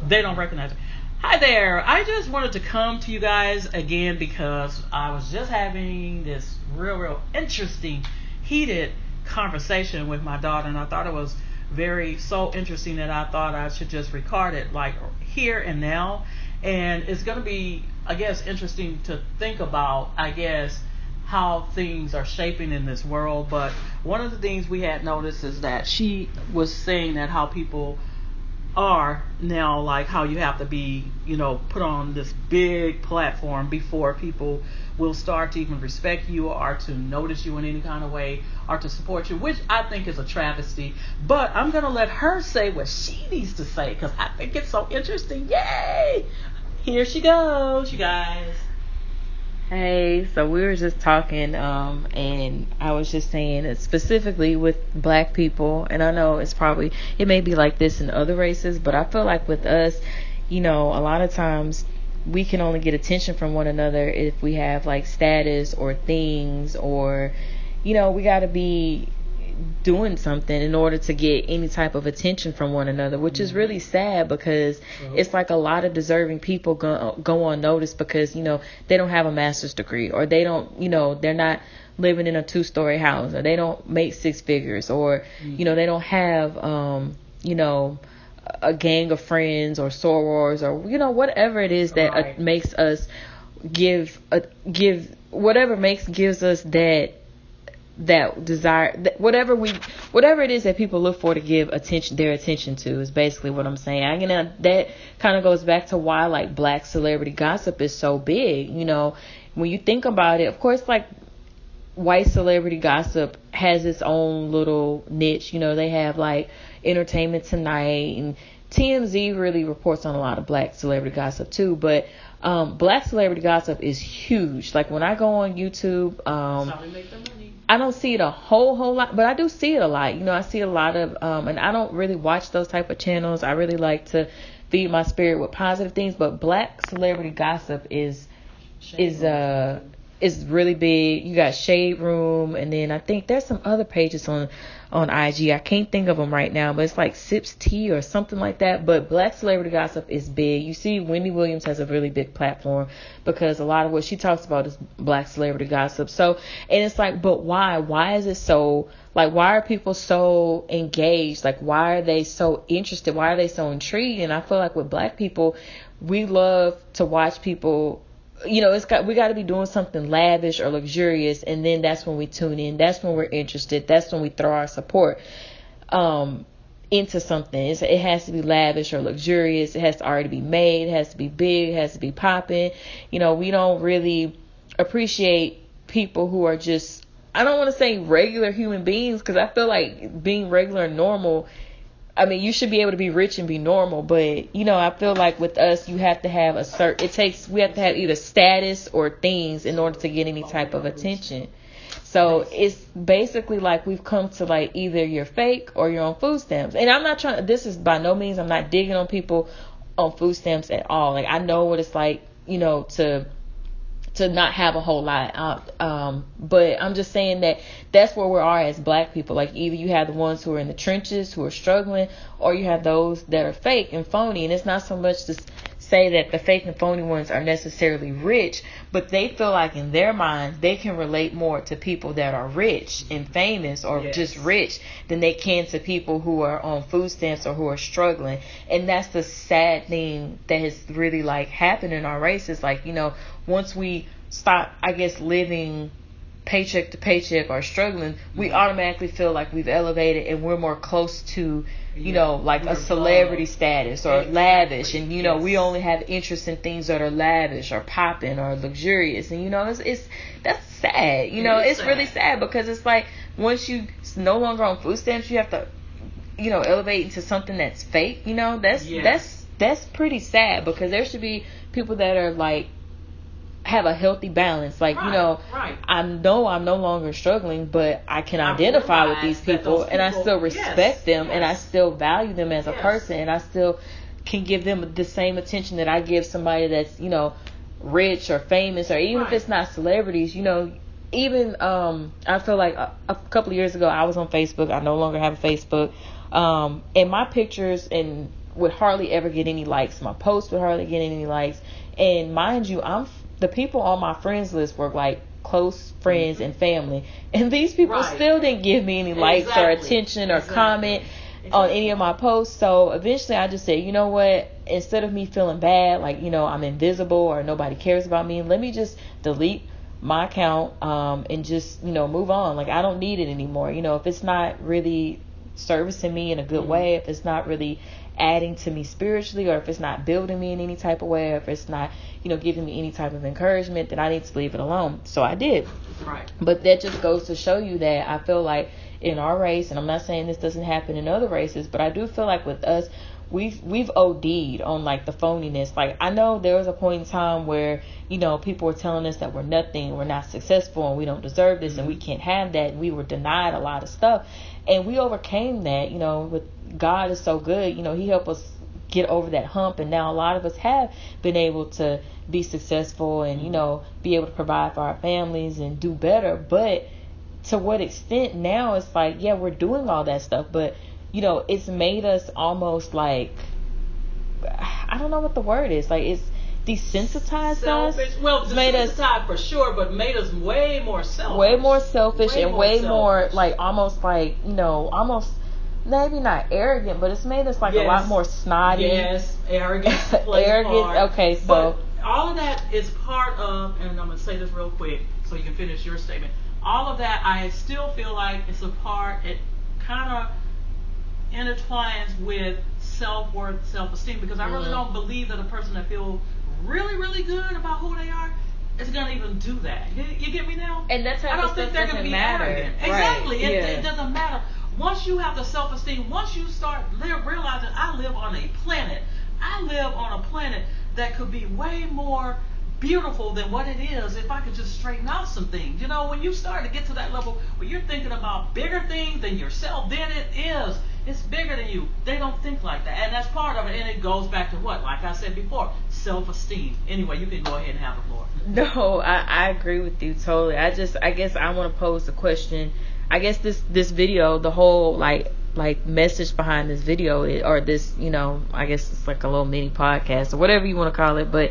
They don't recognize it. Hi there. I just wanted to come to you guys again because I was just having this real interesting, heated conversation with my daughter, and I thought it was very so interesting that I thought I should just record it like here and now. And it's going to be, I guess, interesting to think about, I guess, how things are shaping in this world. But one of the things we had noticed is that she was saying that how people are now, like how you have to be, put on this big platform before people will start to even respect you or to notice you in any kind of way or to support you, which I think is a travesty. But I'm going to let her say what she needs to say because I think it's so interesting. Yay! Here she goes, you guys. Hey, so we were just talking, and I was just saying that specifically with black people, and I know it may be like this in other races, but I feel like with us, a lot of times we can only get attention from one another if we have like status or things, or, we got to be doing something in order to get any type of attention from one another, which is really sad because it's like a lot of deserving people go unnoticed because they don't have a master's degree, or they don't they're not living in a 2-story house, or they don't make 6 figures, or they don't have a gang of friends or sorors, or whatever it is that makes us gives us that desire, whatever it is that people look for to give their attention to, is basically what I'm saying. That kind of goes back to why like black celebrity gossip is so big. When you think about it, of course, like white celebrity gossip has its own little niche. They have like Entertainment Tonight, and TMZ really reports on a lot of black celebrity gossip too, but black celebrity gossip is huge. Like when I go on YouTube, I don't see it a whole lot, but I do see it a lot. I see a lot of, and I don't really watch those type of channels. I really like to feed my spirit with positive things, but black celebrity gossip is really big. You got Shade Room, and then I think there's some other pages on IG. I can't think of them right now, but it's like Sips Tea or something like that. But black celebrity gossip is big. You see, Wendy Williams has a really big platform because a lot of what she talks about is black celebrity gossip. So, and it's like, but why? Why is it so, like, why are people so engaged? Like, why are they so interested? Why are they so intrigued? And I feel like with black people, we love to watch people, we got to be doing something lavish or luxurious, and then that's when we tune in. That's when we're interested. That's when we throw our support into something. It has to be lavish or luxurious. It has to already be made. It has to be big. It has to be popping. We don't really appreciate people who are just, I don't want to say regular human beings, because I feel like being regular and normal, you should be able to be rich and be normal, but, I feel like with us, you have to have we have to have either status or things in order to get any type of attention. So it's basically like we've come to like either you're fake or you're on food stamps. And this is by no means, I'm not digging on people on food stamps at all. Like I know what it's like, to not have a whole lot. But I'm just saying that that's where we are as black people. Like either you have the ones who are in the trenches, who are struggling, or you have those that are fake and phony. And it's not so much to say that the fake and phony ones are necessarily rich, but they feel like in their mind they can relate more to people that are rich and famous or just rich than they can to people who are on food stamps or who are struggling. And that's the sad thing that has really like happened in our race. Is like, once we stop, I guess, living paycheck to paycheck or struggling, we automatically feel like we've elevated and we're more close to, like a celebrity status or lavish. And, we only have interest in things that are lavish or popping or luxurious. And, that's sad. It's sad. Really sad because it's like once you no longer on food stamps, you have to, elevate into something that's fake. That's pretty sad because there should be people that are like, have a healthy balance. Like, I know I'm no longer struggling, but I can identify with these people and I still respect them and I still value them as a person, and I still can give them the same attention that I give somebody that's, rich or famous, or even if it's not celebrities, even, I feel like a couple of years ago I was on Facebook. I no longer have a Facebook. And my pictures and would hardly ever get any likes. My posts would hardly get any likes. And mind you, the people on my friends list were like close friends and family, and these people still didn't give me any likes or attention or comment on any of my posts. So eventually I just said, you know what, instead of me feeling bad, like, you know, I'm invisible or nobody cares about me, let me just delete my account and just, you know, move on. Like, I don't need it anymore. You know, if it's not really servicing me in a good way, if it's not really adding to me spiritually, or if it's not building me in any type of way, or if it's not, you know, giving me any type of encouragement, then I need to leave it alone. So I did. Right. But that just goes to show you that I feel like in our race, and I'm not saying this doesn't happen in other races, but I do feel like with us, we've OD'd on like the phoniness. Like, I know there was a point in time where, you know, people were telling us that we're nothing, we're not successful, and we don't deserve this, and we can't have that. And we were denied a lot of stuff, and we overcame that. You know, with God is so good. You know, He helped us get over that hump, and now a lot of us have been able to be successful and, you know, be able to provide for our families and do better. But to what extent now it's like, yeah, we're doing all that stuff, but, you know, it's made us almost like, I don't know what the word is, like, it's desensitized selfish. us. Well, it's made us for sure, but made us way more selfish. Way more selfish and way more like almost like, you know, almost maybe not arrogant, but it's made us like a lot more snotty. Yes, arrogant. Arrogant. Okay, so but all of that is part of, and I'm gonna say this real quick so you can finish your statement. All of that, I still feel like it's a part. It kind of intertwines with self-worth, self-esteem, because I really don't believe that a person that feels really, really good about who they are is going to even do that. You get me now? And that's how I don't think they're going to be arrogant. Exactly. Right. It doesn't matter. Once you have the self-esteem, once you start realizing I live on a planet that could be way more beautiful than what it is if I could just straighten out some things. You know, when you start to get to that level where you're thinking about bigger things than yourself, then it's bigger than you. They don't think like that, and that's part of it. And it goes back to what, like I said before, self-esteem. Anyway, you can go ahead and have the floor. No, I agree with you totally. I guess I want to pose the question. I guess this video, the whole like message behind this video, or this, you know, I guess it's like a little mini podcast or whatever you want to call it, but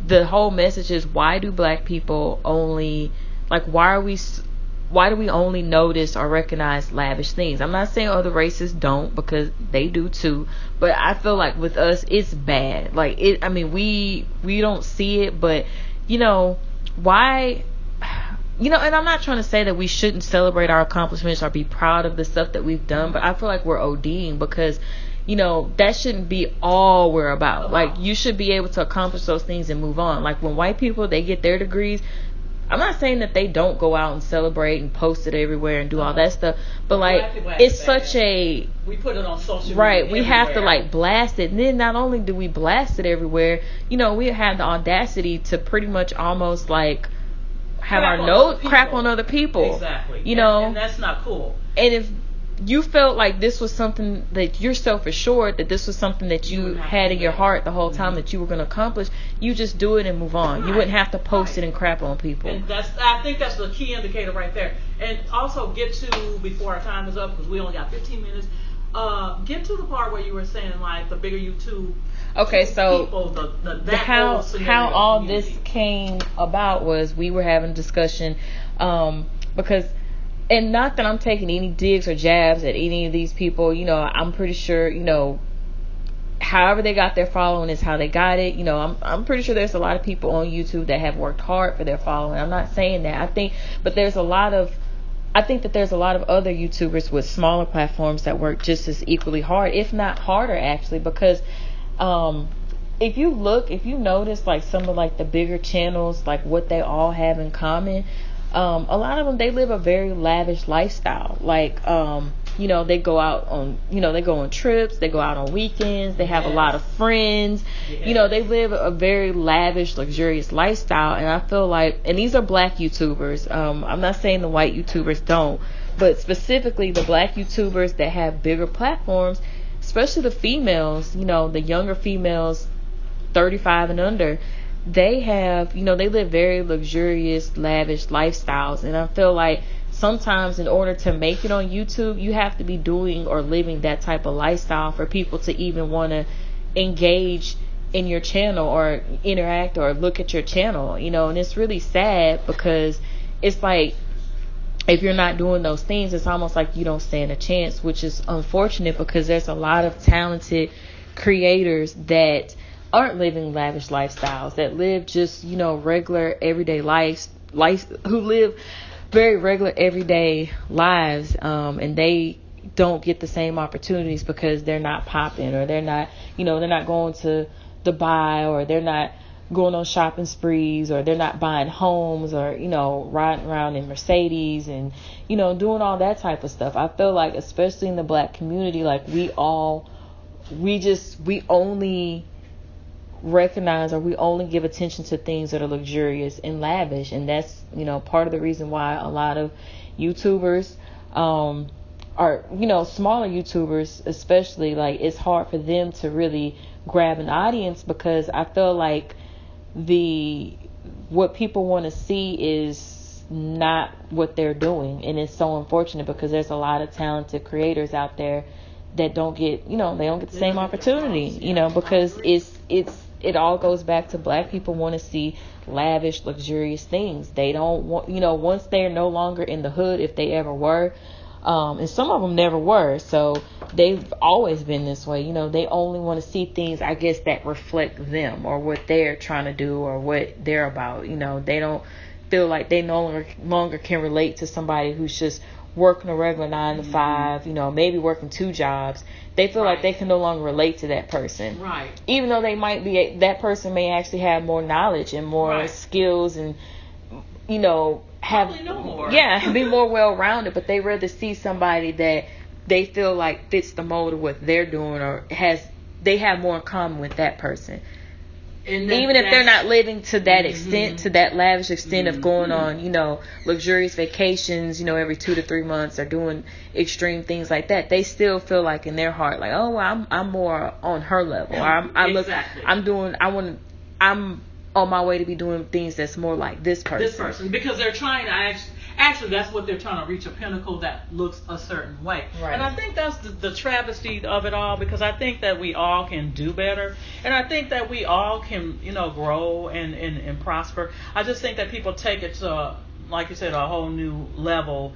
the whole message is, why do black people only, like, why do we only notice or recognize lavish things? I'm not saying other races don't, because they do too, but I feel like with us it's bad. Like, I mean, we don't see it, but, you know, why, you know, and I'm not trying to say that we shouldn't celebrate our accomplishments or be proud of the stuff that we've done, but I feel like we're ODing, because, you know, that shouldn't be all we're about. Like, you should be able to accomplish those things and move on. Like, when white people, they get their degrees, I'm not saying that they don't go out and celebrate and post it everywhere and do all that stuff, but like, it's such a, we put it on social media, right, we have to like blast it, and then not only do we blast it everywhere, you know, we have the audacity to pretty much almost like have our nose crap on other people. Exactly. You know, and that's not cool. And if you felt like this was something that you're self-assured, that this was something that you had in your heart the whole time that you were going to accomplish, you just do it and move on. You wouldn't have to post it and crap on people. And I think that's the key indicator right there. And also get to, before our time is up, because we only got 15 minutes, get to the part where you were saying, like, the bigger you two. Okay, so people, how all this came about was we were having a discussion because, and not that I'm taking any digs or jabs at any of these people, you know, I'm pretty sure, you know, however they got their following is how they got it. You know, I'm pretty sure there's a lot of people on YouTube that have worked hard for their following. I'm not saying that. I think that there's a lot of other YouTubers with smaller platforms that work just as equally hard, if not harder, actually, because if you notice like some of like the bigger channels, like what they all have in common, a lot of them, they live a very lavish lifestyle. Like, you know, they go out on, you know, they go on trips, they go out on weekends, they have a lot of friends, you know, they live a very lavish, luxurious lifestyle. And I feel like, and these are black YouTubers, I'm not saying the white YouTubers don't, but specifically the black YouTubers that have bigger platforms, especially the females, you know, the younger females, 35 and under, they have, you know, they live very luxurious, lavish lifestyles. And I feel like sometimes in order to make it on YouTube, you have to be doing or living that type of lifestyle for people to even want to engage in your channel or interact or look at your channel, and it's really sad because it's like, if you're not doing those things, it's almost like you don't stand a chance, which is unfortunate because there's a lot of talented creators that aren't living lavish lifestyles, that live just, regular everyday life, who live very regular everyday lives, and they don't get the same opportunities because they're not popping, or they're not, they're not going to Dubai, or they're not going on shopping sprees, or they're not buying homes, or riding around in Mercedes and doing all that type of stuff. I feel like, especially in the Black community, like we only recognize, or we only give attention to things that are luxurious and lavish, and that's part of the reason why a lot of YouTubers are smaller YouTubers especially, like it's hard for them to really grab an audience, because I feel like what people want to see is not what they're doing, and it's so unfortunate because there's a lot of talented creators out there that don't get they don't get the same opportunity, because it all goes back to Black people want to see lavish, luxurious things. They don't want, once they're no longer in the hood, if they ever were, and some of them never were, so they've always been this way. They only want to see things, I guess, that reflect them or what they're trying to do or what they're about. They don't feel like they no longer can relate to somebody who's just working a regular 9 to 5, maybe working 2 jobs. They feel like they can no longer relate to that person. Right. Even though that person may actually have more knowledge and more skills and, probably know more. Yeah, be more well-rounded, but they rather see somebody that they feel like fits the mold of what they're doing, or they have more in common with that person. And even if they're not living to that extent, to that lavish extent of going on, luxurious vacations, every 2 to 3 months, or doing extreme things like that, they still feel like in their heart, like, oh, well, I'm more on her level. Or I'm on my way to be doing things that's more like this person. Because they're trying to actually that's what they're trying to reach, a pinnacle that looks a certain way. Right. And I think that's the travesty of it all, because I think that we all can do better, and I think that we all can grow and prosper. I just think that people take it to, like you said, a whole new level,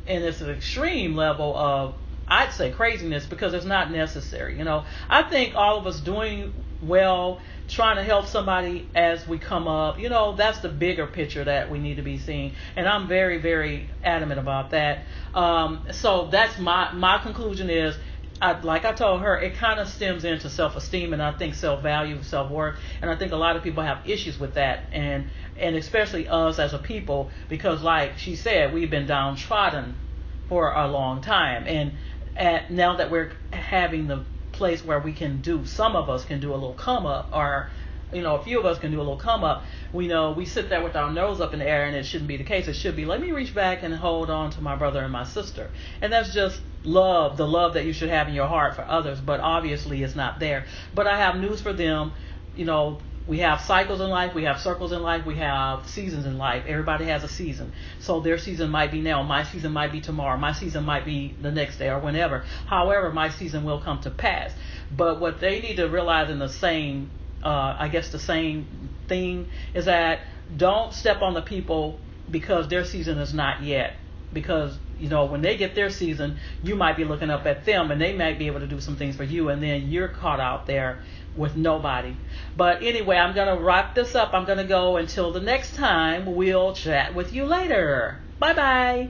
and it's an extreme level of, I'd say, craziness, because it's not necessary. I think all of us doing well, trying to help somebody as we come up, that's the bigger picture that we need to be seeing, and I'm very, very adamant about that. So that's my conclusion is, like I told her, it kind of stems into self-esteem, and I think self-value, self-worth, and I think a lot of people have issues with that, and especially us as a people, because like she said, we've been downtrodden for a long time, and now that we're having the place where some of us can do a little come up, or a few of us can do a little come up. We sit there with our nose up in the air, and it shouldn't be the case. It should be, let me reach back and hold on to my brother and my sister. And that's just love, the love that you should have in your heart for others, but obviously it's not there. But I have news for them. We have cycles in life, we have circles in life, we have seasons in life. Everybody has a season. So their season might be now, my season might be tomorrow, my season might be the next day or whenever. However, my season will come to pass. But what they need to realize in the same thing is that don't step on the people because their season is not yet. Because, when they get their season, you might be looking up at them, and they might be able to do some things for you, and then you're caught out there with nobody. But anyway, I'm going to wrap this up. I'm going to go. Until the next time, we'll chat with you later. Bye-bye.